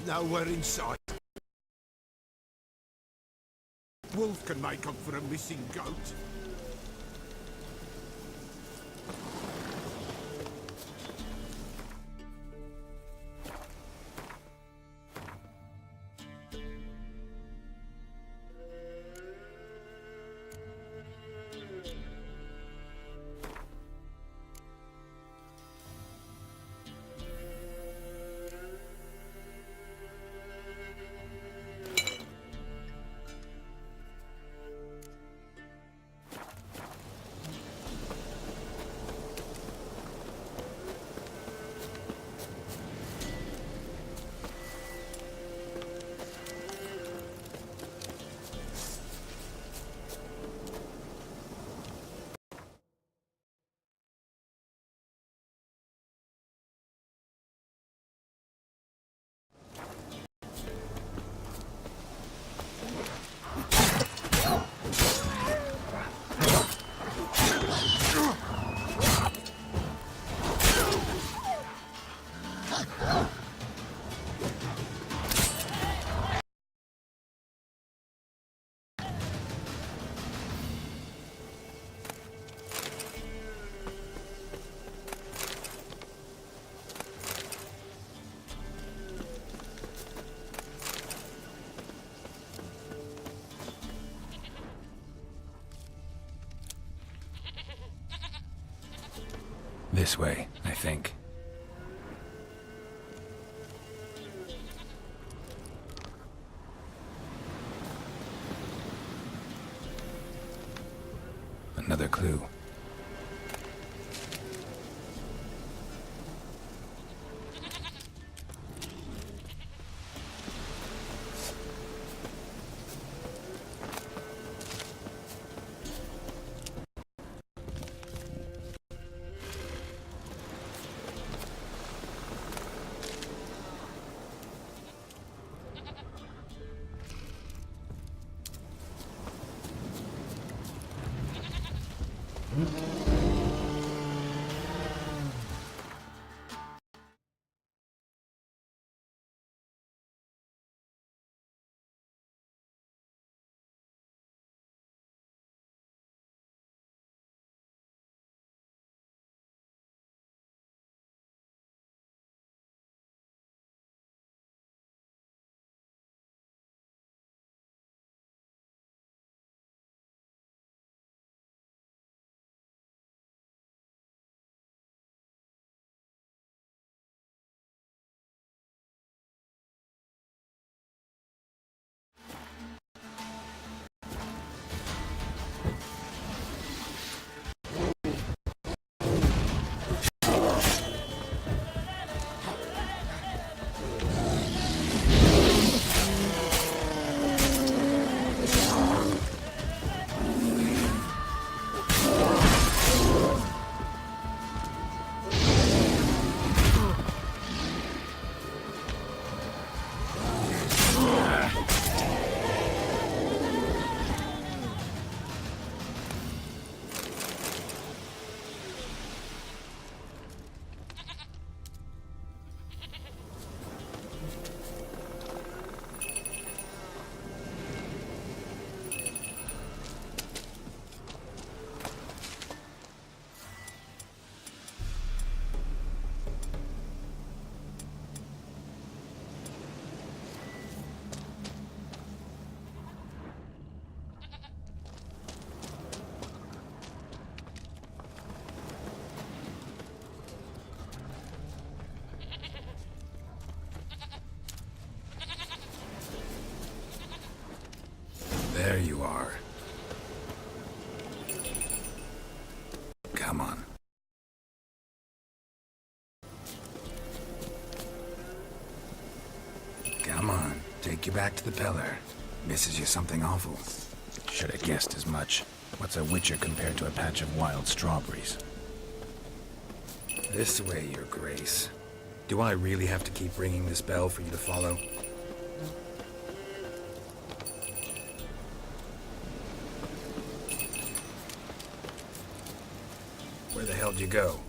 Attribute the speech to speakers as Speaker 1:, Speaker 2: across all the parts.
Speaker 1: Nowhere in sight. Wolf can make up for a missing goat.
Speaker 2: This way, I think. Another clue. There you are. Come on. Come on, take you back to the pellar. Misses you something awful. Should have guessed as much. What's a witcher compared to a patch of wild strawberries? This way, your grace. Do I really have to keep ringing this bell for you to follow? Where the hell did you go?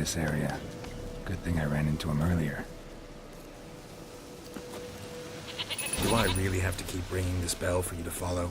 Speaker 2: this area. Good thing I ran into him earlier. Do I really have to keep ringing this bell for you to follow?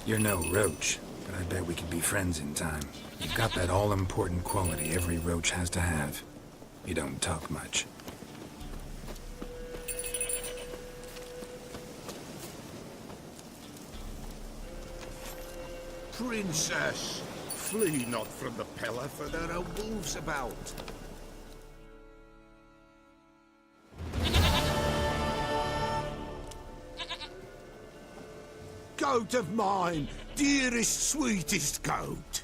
Speaker 2: You're no roach, but I bet we could be friends in time. You've got that all-important quality every roach has to have. You don't talk much.
Speaker 1: Princess, flee not from the pellar, for there are wolves about. Goat of mine, dearest, sweetest goat.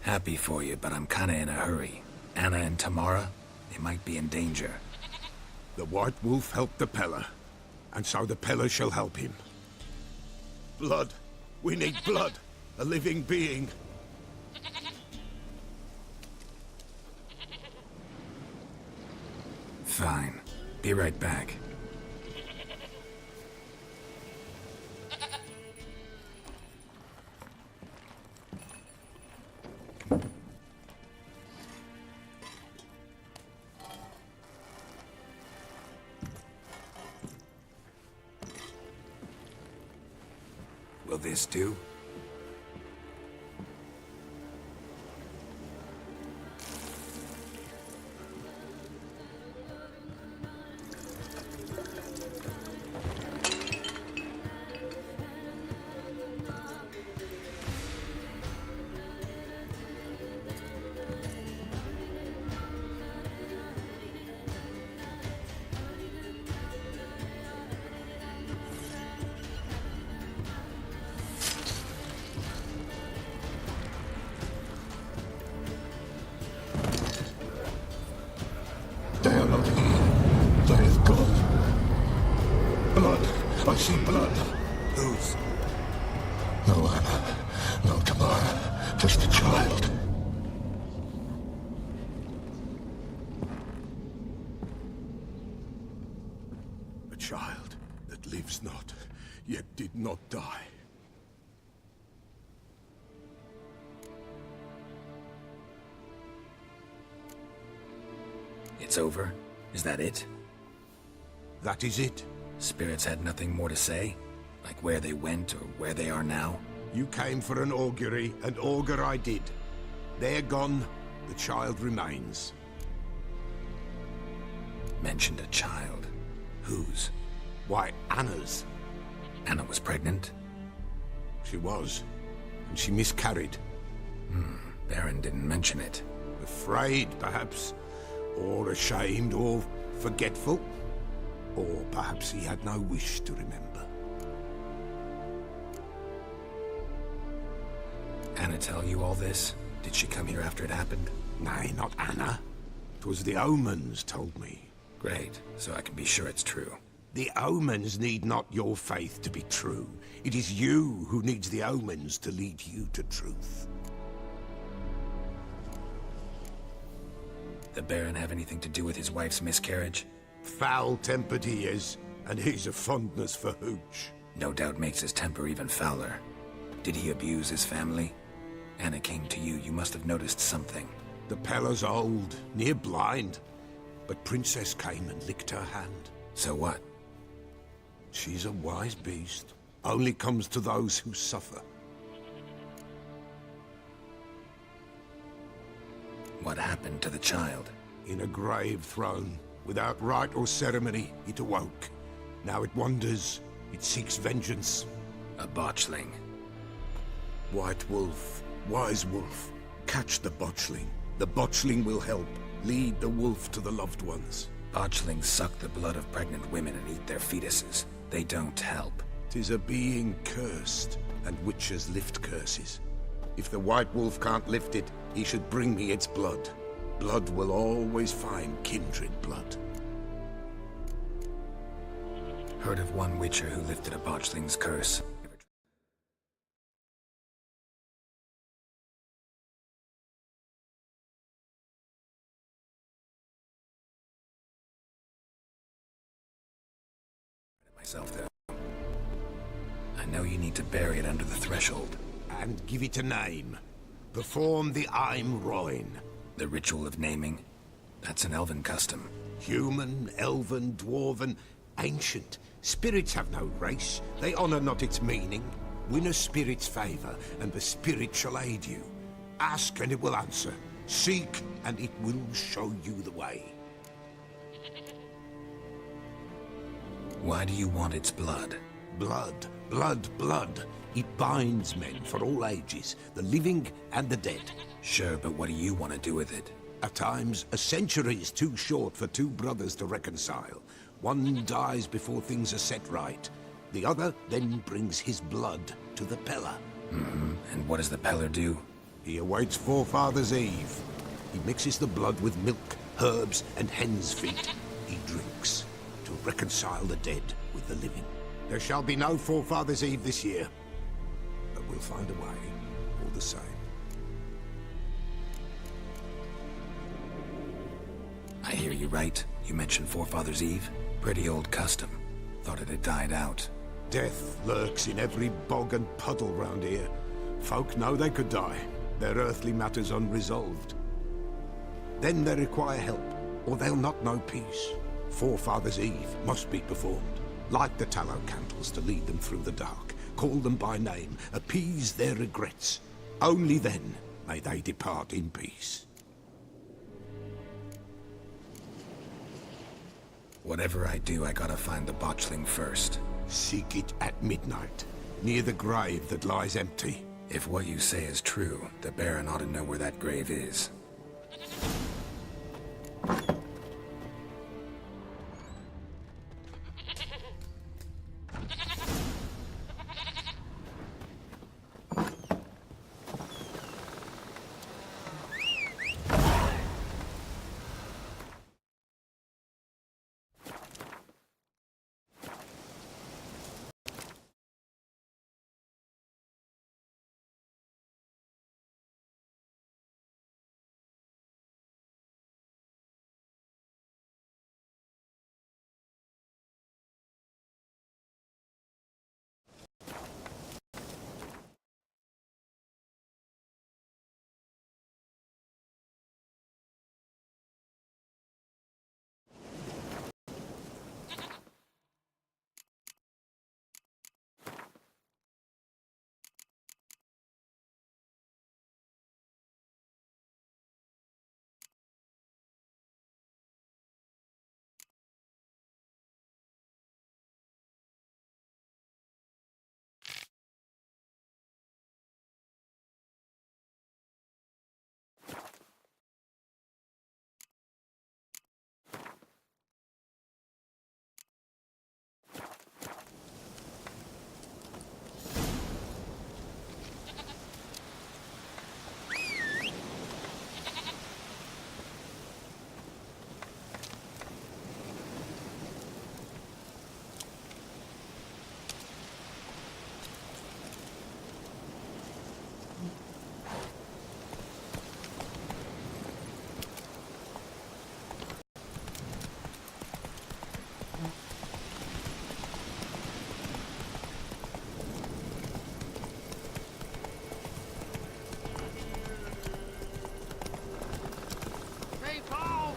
Speaker 2: Happy for you, but I'm kinda in a hurry. Anna and Tamara, they might be in danger.
Speaker 1: The White Wolf helped the pellar, and so the pellar shall help him. Blood. We need blood. A living being.
Speaker 2: Fine. Be right back. Will this do?
Speaker 3: They are not here. They have gone. Blood. I see blood.
Speaker 2: Whose?
Speaker 3: No Anna. No Tamara. Just a child.
Speaker 1: A child that lives not, yet did not die.
Speaker 2: It's over? Is that it?
Speaker 1: That is it.
Speaker 2: Spirits had nothing more to say? Like where they went or where they are now?
Speaker 1: You came for an augury, and augur I did. They're gone, the child remains.
Speaker 2: Mentioned a child. Whose?
Speaker 1: Why, Anna's.
Speaker 2: Anna was pregnant?
Speaker 1: She was, and she miscarried.
Speaker 2: Baron didn't mention it.
Speaker 1: Afraid, perhaps, or ashamed, or forgetful. Or perhaps he had no wish to remember.
Speaker 2: Anna tell you all this? Did she come here after it happened?
Speaker 1: Nay, not Anna. 'Twas the omens told me.
Speaker 2: Great, so I can be sure it's true.
Speaker 1: The omens need not your faith to be true. It is you who needs the omens to lead you to truth.
Speaker 2: The Baron have anything to do with his wife's miscarriage?
Speaker 1: Foul-tempered he is, and he's a fondness for hooch.
Speaker 2: No doubt makes his temper even fouler. Did he abuse his family? Anna came to you, you must have noticed something.
Speaker 1: The pellar's old, near blind, but Princess came and licked her hand.
Speaker 2: So what?
Speaker 1: She's a wise beast. Only comes to those who suffer.
Speaker 2: What happened to the child?
Speaker 1: In a grave thrown, without rite or ceremony, it awoke. Now it wanders, it seeks vengeance.
Speaker 2: A botchling.
Speaker 1: White Wolf, Wise Wolf, catch the botchling. The botchling will help, lead the wolf to the loved ones.
Speaker 2: Botchlings suck the blood of pregnant women and eat their fetuses. They don't help.
Speaker 1: 'Tis a being cursed, and witches lift curses. If the White Wolf can't lift it, he should bring me its blood. Blood will always find kindred blood.
Speaker 2: Heard of one witcher who lifted a botchling's curse. Myself, though. I know you need to bury it under the threshold.
Speaker 1: And give it a name. Perform the Aim Roin.
Speaker 2: The ritual of naming? That's an elven custom.
Speaker 1: Human, elven, dwarven, ancient. Spirits have no race. They honor not its meaning. Win a spirit's favor, and the spirit shall aid you. Ask, and it will answer. Seek, and it will show you the way.
Speaker 2: Why do you want its blood?
Speaker 1: Blood, blood, blood. It binds men for all ages, the living and the dead.
Speaker 2: Sure, but what do you want to do with it?
Speaker 1: At times, a century is too short for two brothers to reconcile. One dies before things are set right. The other then brings his blood to the pellar.
Speaker 2: And what does the pellar do?
Speaker 1: He awaits Forefather's Eve. He mixes the blood with milk, herbs, and hen's feet. He drinks to reconcile the dead with the living. There shall be no Forefather's Eve this year, but we'll find a way, all the same.
Speaker 2: I hear you right. You mentioned Forefather's Eve? Pretty old custom. Thought it had died out.
Speaker 1: Death lurks in every bog and puddle round here. Folk know they could die, their earthly matters unresolved. Then they require help, or they'll not know peace. Forefather's Eve must be performed. Light the tallow candles to lead them through the dark. Call them by name, appease their regrets. Only then may they depart in peace.
Speaker 2: Whatever I do, I gotta find the botchling first.
Speaker 1: Seek it at midnight, near the grave that lies empty.
Speaker 2: If what you say is true, the Baron ought to know where that grave is.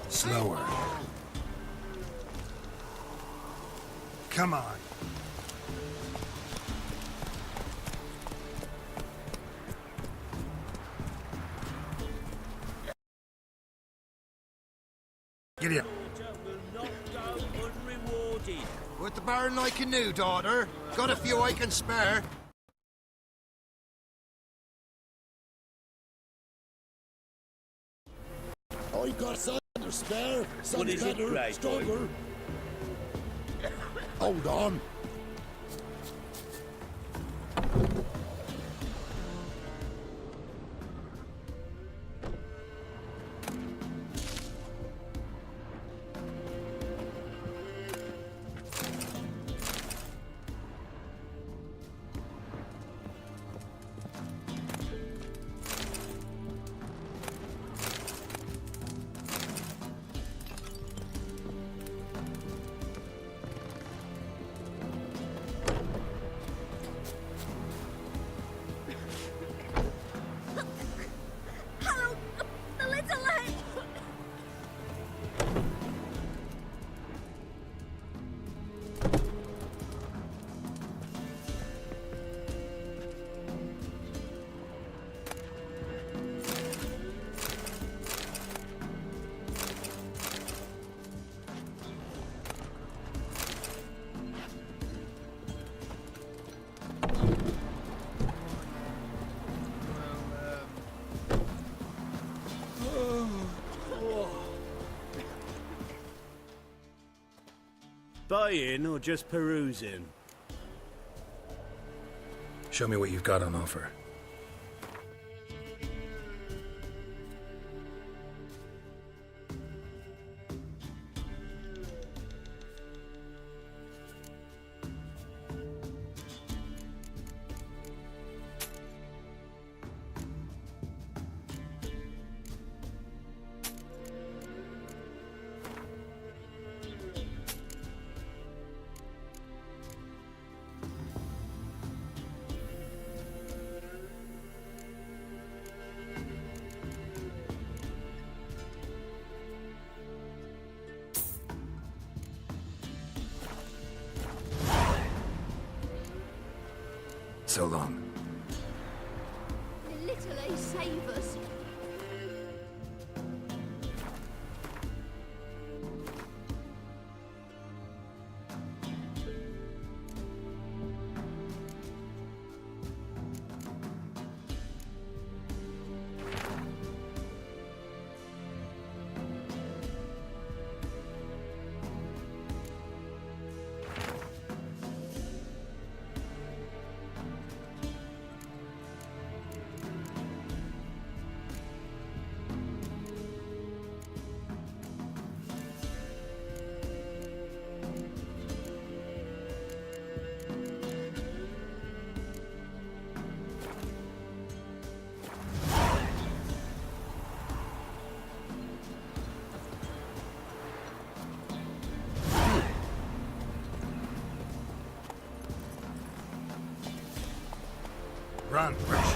Speaker 2: Slower. Come on. Giddy up.
Speaker 4: With the Baron like a new daughter. Got a few I can spare.
Speaker 3: I got some to spare. Some
Speaker 5: What is it,
Speaker 3: better,
Speaker 5: Grey Boy?
Speaker 3: stronger. Hold on.
Speaker 5: buying or just perusing?
Speaker 2: Show me what you've got on offer. So long.
Speaker 6: The little they save us.
Speaker 2: Run, rush.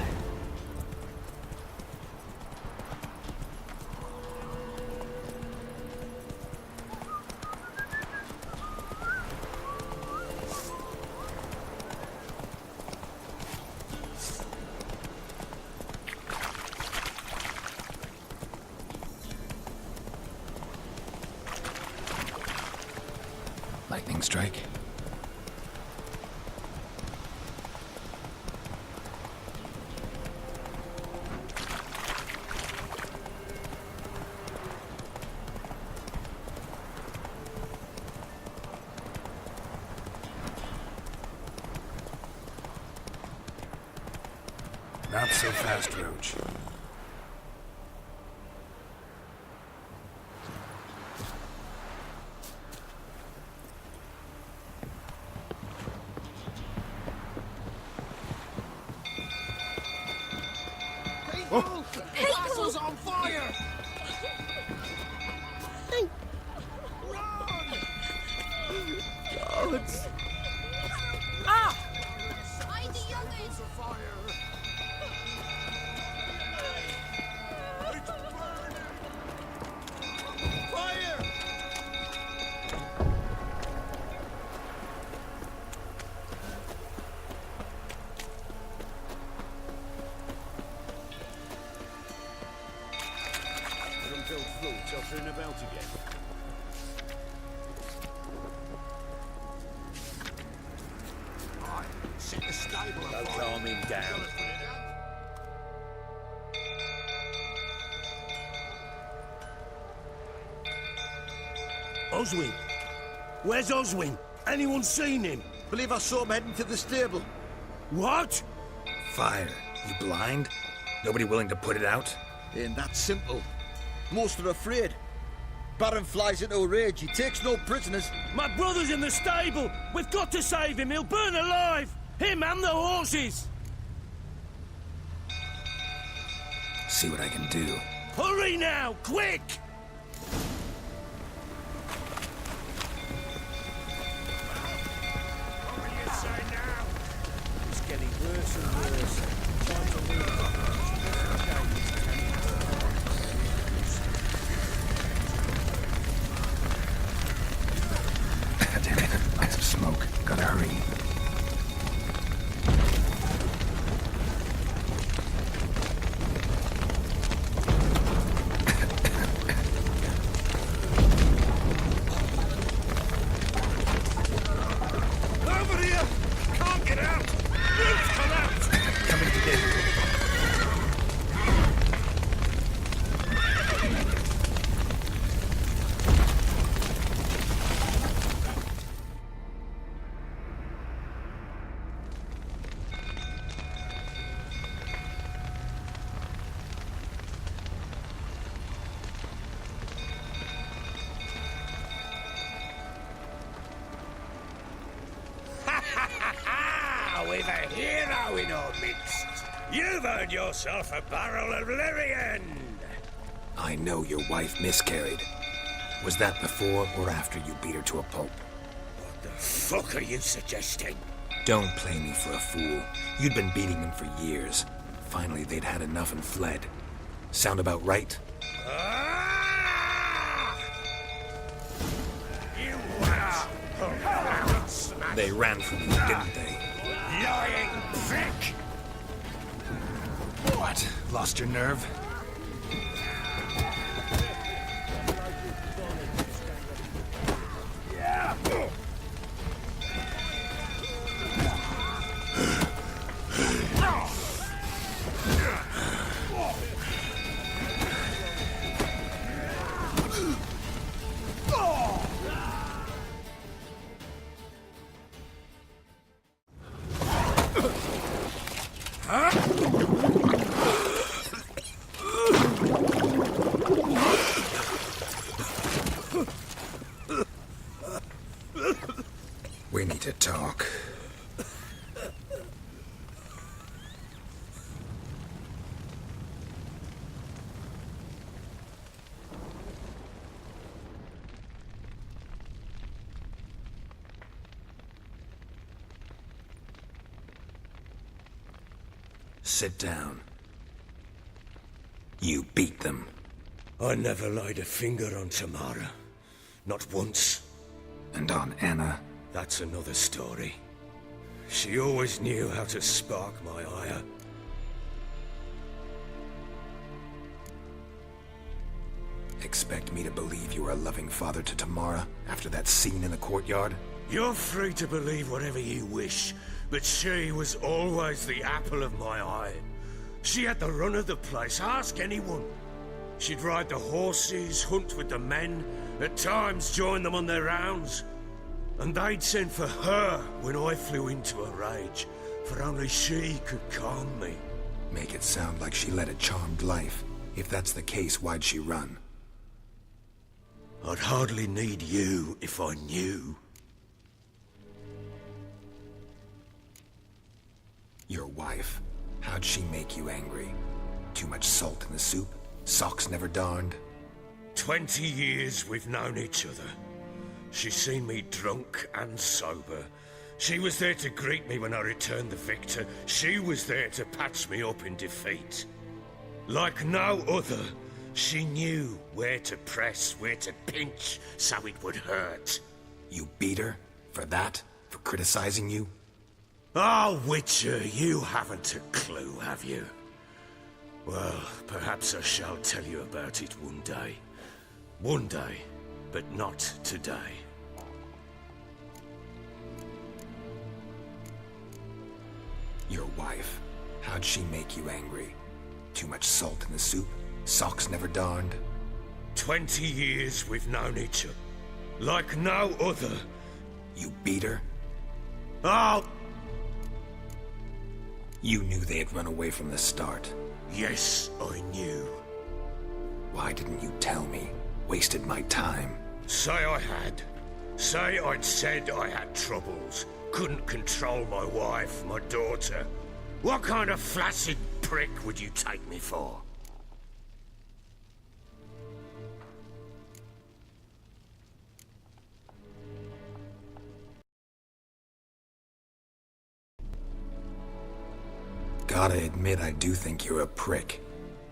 Speaker 2: Lightning strike. Not so fast, Roach.
Speaker 4: People! The castle's on fire! Run!
Speaker 6: Gods. Hide the youngers.
Speaker 4: Fire! It's burning! Fire!
Speaker 5: Let them build floor tottering about again.
Speaker 4: Set the stable on
Speaker 5: Don't
Speaker 4: fire.
Speaker 5: calm him down.
Speaker 7: Oswin? Where's Oswin? Anyone seen him?
Speaker 4: Believe I saw him heading to the stable.
Speaker 7: What?
Speaker 2: Fire. You blind? Nobody willing to put it out?
Speaker 4: Ain't that simple. Most are afraid. Baron flies into a rage. He takes no prisoners.
Speaker 7: My brother's in the stable! We've got to save him! He'll burn alive! Him and the horses!
Speaker 2: See what I can do.
Speaker 7: Hurry now! Quick!
Speaker 5: What will you say now? It's getting worse and worse. Time to move.
Speaker 2: Damn it. Lots of smoke. Gotta hurry.
Speaker 5: we've a hero in our midst. You've earned yourself a barrel of Lyrian.
Speaker 2: I know your wife miscarried. Was that before or after you beat her to a pulp?
Speaker 5: What the fuck are you suggesting?
Speaker 2: Don't play me for a fool. You'd been beating them for years. Finally, they'd had enough and fled. Sound about right?
Speaker 5: Ah! You wanna...
Speaker 2: They ran from you, didn't they?
Speaker 5: Lying prick!
Speaker 2: What? Lost your nerve? We need to talk. Sit down. You beat them.
Speaker 5: I never laid a finger on Tamara. Not once.
Speaker 2: And on Anna?
Speaker 5: That's another story. She always knew how to spark my ire.
Speaker 2: Expect me to believe you are a loving father to Tamara after that scene in the courtyard?
Speaker 5: You're free to believe whatever you wish, but she was always the apple of my eye. She had the run of the place, ask anyone. She'd ride the horses, hunt with the men, at times join them on their rounds. And they'd send for her when I flew into a rage, for only she could calm me.
Speaker 2: Make it sound like she led a charmed life. If that's the case, why'd she run?
Speaker 5: I'd hardly need you if I knew.
Speaker 2: Your wife. How'd she make you angry? Too much salt in the soup? Socks never darned?
Speaker 5: 20 years we've known each other. She's seen me drunk and sober. She was there to greet me when I returned the victor. She was there to patch me up in defeat. Like no other, she knew where to press, where to pinch, so it would hurt.
Speaker 2: You beat her? For that? For criticizing you?
Speaker 5: Oh, Witcher, you haven't a clue, have you? Well, perhaps I shall tell you about it one day. One day, but not today.
Speaker 2: Your wife. How'd she make you angry? Too much salt in the soup? Socks never darned?
Speaker 5: 20 years we've known each other. Like no other.
Speaker 2: You beat her?
Speaker 5: Oh!
Speaker 2: You knew they had run away from the start.
Speaker 5: Yes, I knew.
Speaker 2: Why didn't you tell me? Wasted my time.
Speaker 5: Say I had. Say I'd said I had troubles. Couldn't control my wife, my daughter. What kind of flaccid prick would you take me for?
Speaker 2: Gotta admit, I do think you're a prick.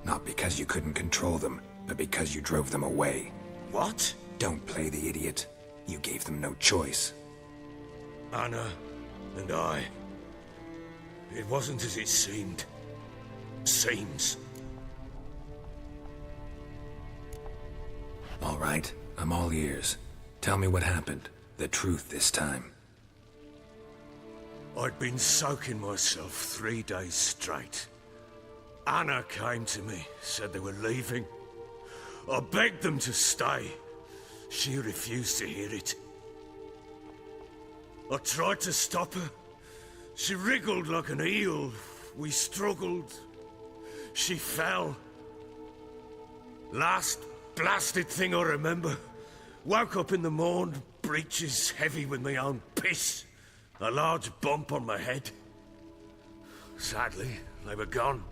Speaker 2: Not because you couldn't control them, but because you drove them away.
Speaker 5: What?
Speaker 2: Don't play the idiot. You gave them no choice.
Speaker 5: Anna and I. It wasn't as it seemed. Seems.
Speaker 2: All right, I'm all ears. Tell me what happened. The truth this time.
Speaker 5: I'd been soaking myself 3 days straight. Anna came to me, said they were leaving. I begged them to stay. She refused to hear it. I tried to stop her. She wriggled like an eel. We struggled. She fell. Last blasted thing I remember. Woke up in the morn, breeches heavy with my own piss. A large bump on my head. Sadly, they were gone.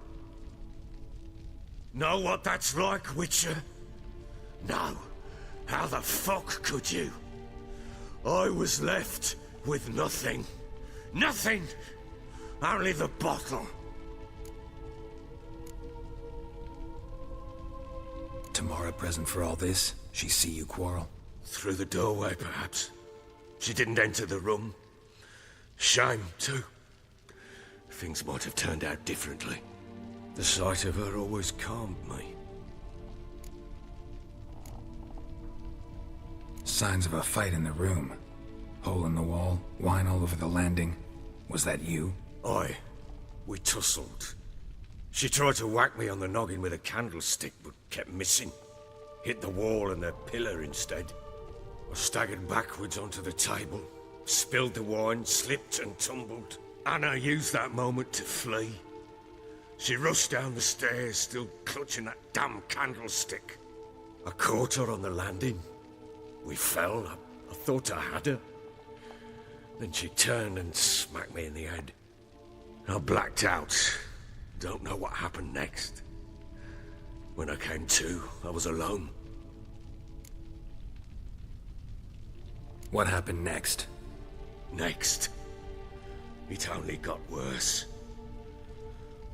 Speaker 5: Know what that's like, Witcher? No. How the fuck could you? I was left with nothing. Nothing! Only the bottle.
Speaker 2: Tamara present for all this? She see you quarrel?
Speaker 5: Through the doorway, perhaps. She didn't enter the room. Shame, too. Things might have turned out differently. The sight of her always calmed me.
Speaker 2: Signs of a fight in the room. Hole in the wall, wine all over the landing. Was that you?
Speaker 5: Aye. We tussled. She tried to whack me on the noggin with a candlestick, but kept missing. Hit the wall and the pillar instead. I staggered backwards onto the table, spilled the wine, slipped and tumbled. Anna used that moment to flee. She rushed down the stairs, still clutching that damn candlestick. I caught her on the landing. We fell. I thought I had her. Then she turned and smacked me in the head. I blacked out. Don't know what happened next. When I came to, I was alone.
Speaker 2: What happened next?
Speaker 5: Next, it only got worse.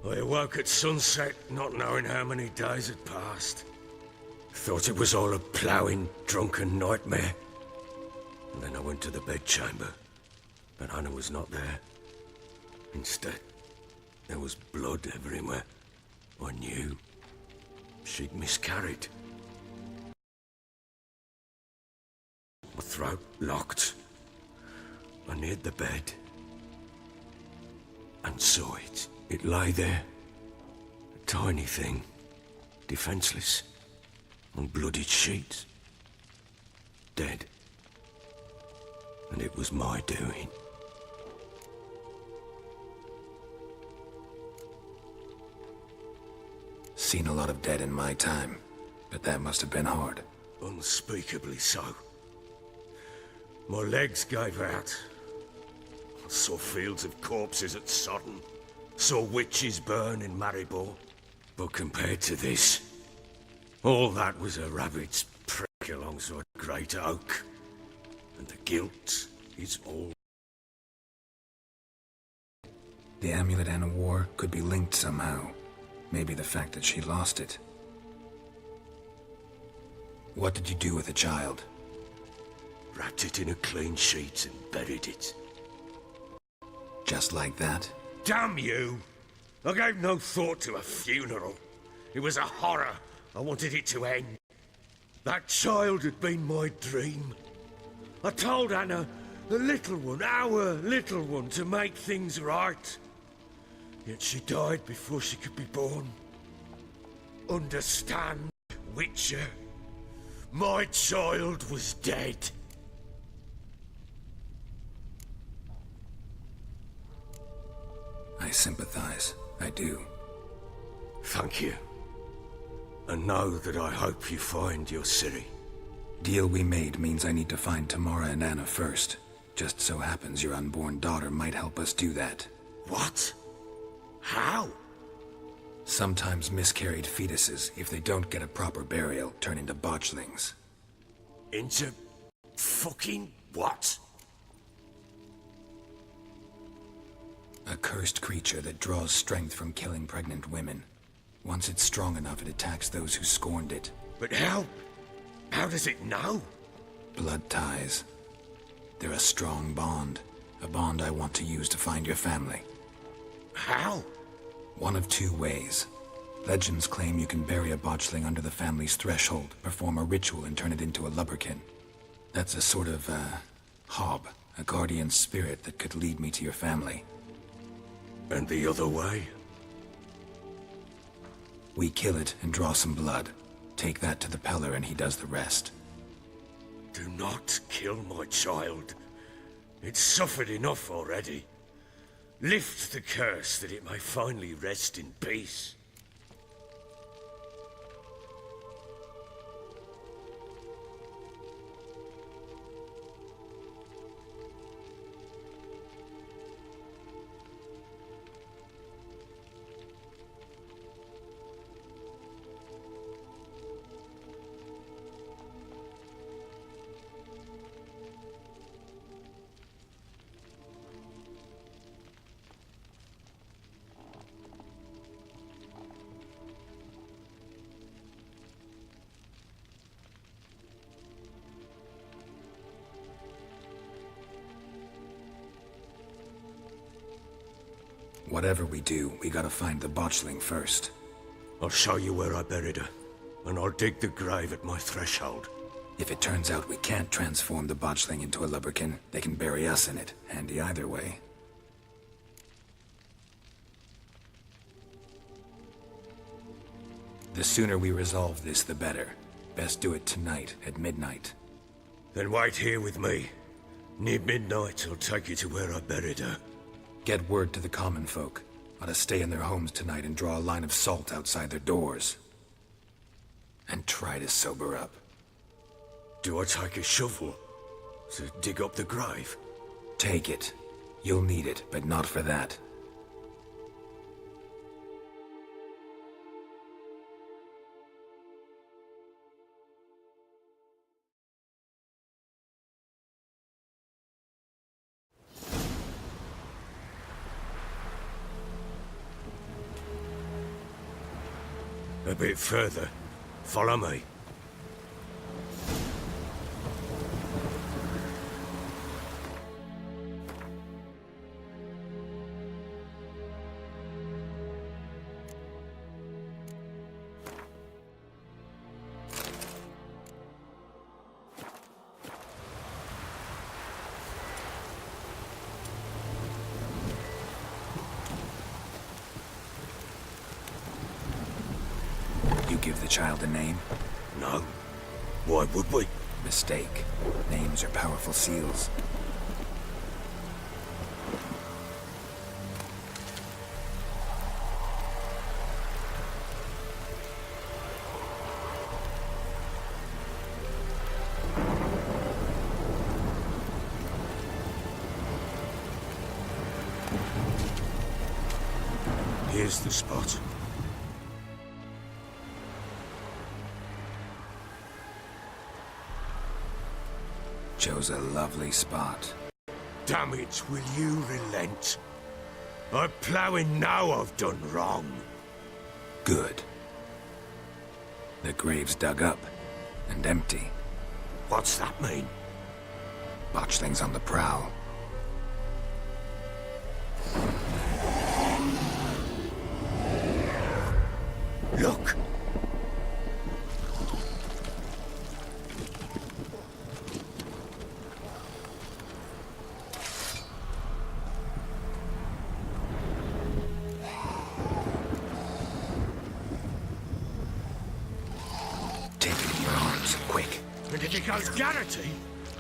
Speaker 5: I awoke at sunset, not knowing how many days had passed. Thought it was all a ploughing, drunken nightmare. And then I went to the bedchamber, but Anna was not there. Instead, there was blood everywhere. I knew she'd miscarried. My throat locked. I neared the bed and saw it. It lay there, a tiny thing, defenseless, on bloodied sheets, dead. And it was my doing.
Speaker 2: Seen a lot of dead in my time, but that must have been hard.
Speaker 5: Unspeakably so. My legs gave out. I saw fields of corpses at Sodden. Saw witches burn in Maribor. But compared to this, all that was a rabbit's prick alongside a great oak. And the guilt is all.
Speaker 2: The amulet Anna wore could be linked somehow. Maybe the fact that she lost it. What did you do with the child?
Speaker 5: Wrapped it in a clean sheet and buried it.
Speaker 2: Just like that?
Speaker 5: Damn you! I gave no thought to a funeral. It was a horror. I wanted it to end. That child had been my dream. I told Anna, the little one, our little one, to make things right. Yet she died before she could be born. Understand, Witcher? My child was dead.
Speaker 2: I sympathize. I do.
Speaker 5: Thank you. And know that I hope you find your Ciri.
Speaker 2: Deal we made means I need to find Tamara and Anna first. Just so happens your unborn daughter might help us do that.
Speaker 5: What? How?
Speaker 2: Sometimes miscarried fetuses, if they don't get a proper burial, turn into botchlings.
Speaker 5: Into fucking what?
Speaker 2: A cursed creature that draws strength from killing pregnant women. Once it's strong enough, it attacks those who scorned it.
Speaker 5: But how? How does it know?
Speaker 2: Blood ties. They're a strong bond. A bond I want to use to find your family.
Speaker 5: How?
Speaker 2: One of two ways. Legends claim you can bury a botchling under the family's threshold, perform a ritual, and turn it into a lubberkin. That's a sort of, hob, a guardian spirit that could lead me to your family.
Speaker 5: And the other way?
Speaker 2: We kill it and draw some blood. Take that to the pellar and he does the rest.
Speaker 5: Do not kill my child. It's suffered enough already. Lift the curse that it may finally rest in peace.
Speaker 2: Whatever we do, we gotta find the botchling first.
Speaker 5: I'll show you where I buried her, and I'll dig the grave at my threshold.
Speaker 2: If it turns out we can't transform the botchling into a lubberkin, they can bury us in it. Handy either way. The sooner we resolve this, the better. Best do it tonight, at midnight.
Speaker 5: Then wait here with me. Near midnight, I'll take you to where I buried her.
Speaker 2: Get word to the common folk. Ought to stay in their homes tonight and draw a line of salt outside their doors. And try to sober up.
Speaker 5: Do I take a shovel to dig up the grave?
Speaker 2: Take it. You'll need it, but not for that.
Speaker 5: A bit further. Follow me.
Speaker 2: You give the child a name?
Speaker 5: No. Why would we?
Speaker 2: Mistake. Names are powerful seals.
Speaker 5: Here's the spot.
Speaker 2: Chose a lovely spot.
Speaker 5: Damn it, will you relent? I'm ploughing now I've done wrong.
Speaker 2: Good. The grave's dug up and empty.
Speaker 5: What's that mean?
Speaker 2: Botchling's on the prowl.
Speaker 5: Look!
Speaker 2: Take it in your arms, quick.
Speaker 5: And if it goes Garrity,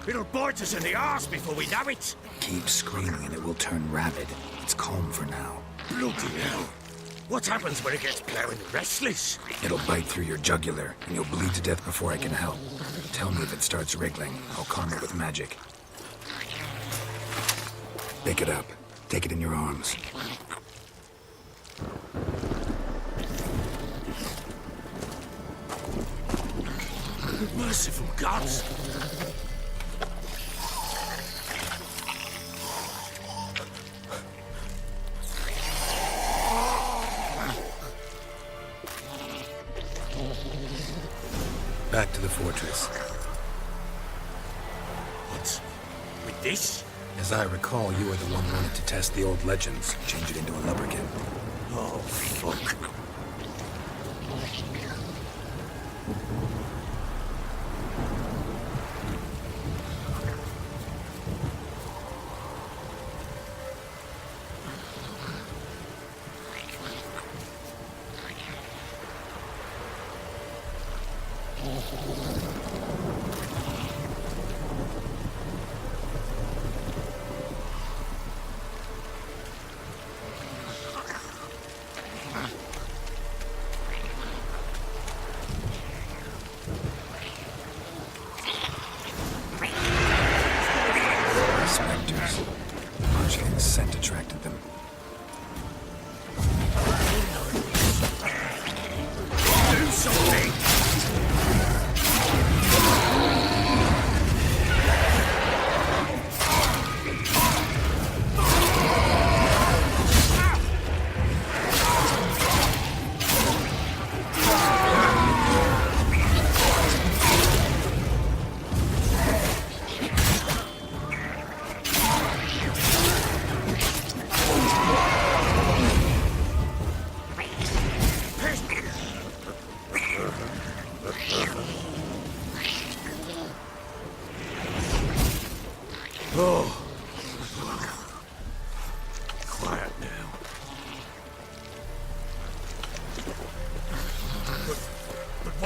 Speaker 5: it'll bite us in the arse before we know it.
Speaker 2: Keep screaming and it will turn rabid. It's calm for now.
Speaker 5: Bloody hell. What happens when it gets ploughing restless?
Speaker 2: It'll bite through your jugular, and you'll bleed to death before I can help. Tell me if it starts wriggling. I'll calm it with magic. Pick it up. Take it in your arms.
Speaker 5: Merciful gods!
Speaker 2: Back to the fortress.
Speaker 5: What? With this?
Speaker 2: As I recall, you are the one who wanted to test the old legends, change it into a lubberkin.
Speaker 5: Oh, fuck.
Speaker 2: Spectres. Botchling's scent attracted them.
Speaker 5: Do something!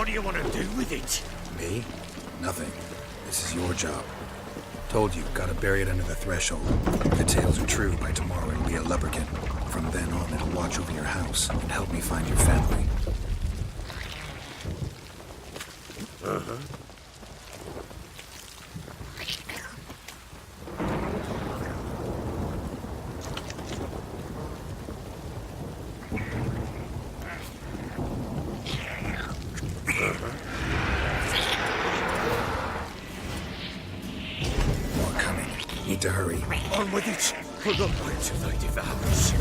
Speaker 5: What do you want to do with it?
Speaker 2: Me? Nothing. This is your job. Told you, gotta bury it under the threshold. If the tales are true, by tomorrow it'll be a lubberkin. From then on, it'll watch over your house and help me find your family. More coming. Need to hurry.
Speaker 5: On with it. Pull up until they devour us.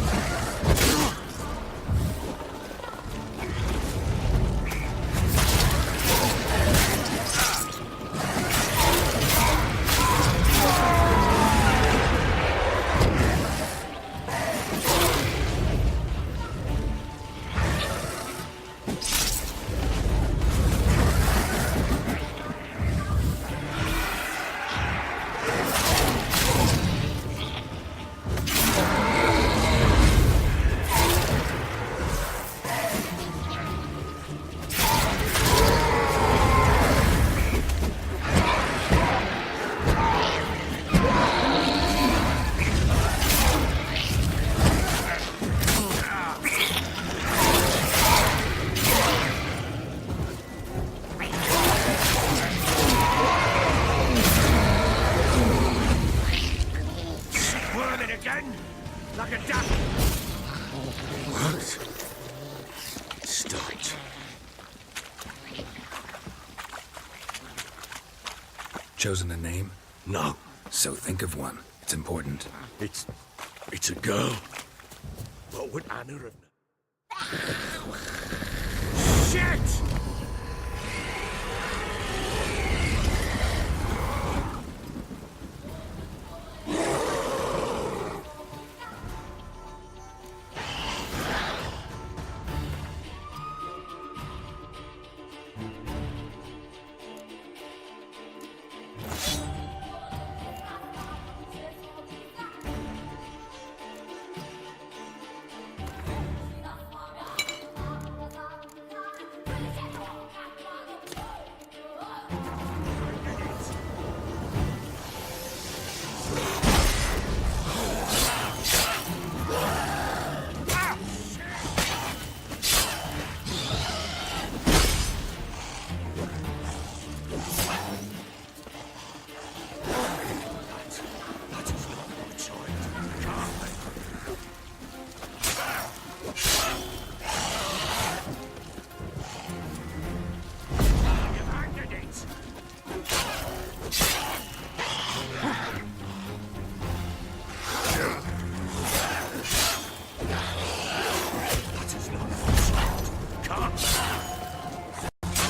Speaker 5: Again? Like a duck? What? Stopped.
Speaker 2: Chosen a name?
Speaker 5: No.
Speaker 2: So think of one. It's important.
Speaker 5: It's a girl. What would Anna have... Shit!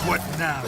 Speaker 7: What now?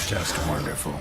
Speaker 2: Just wonderful.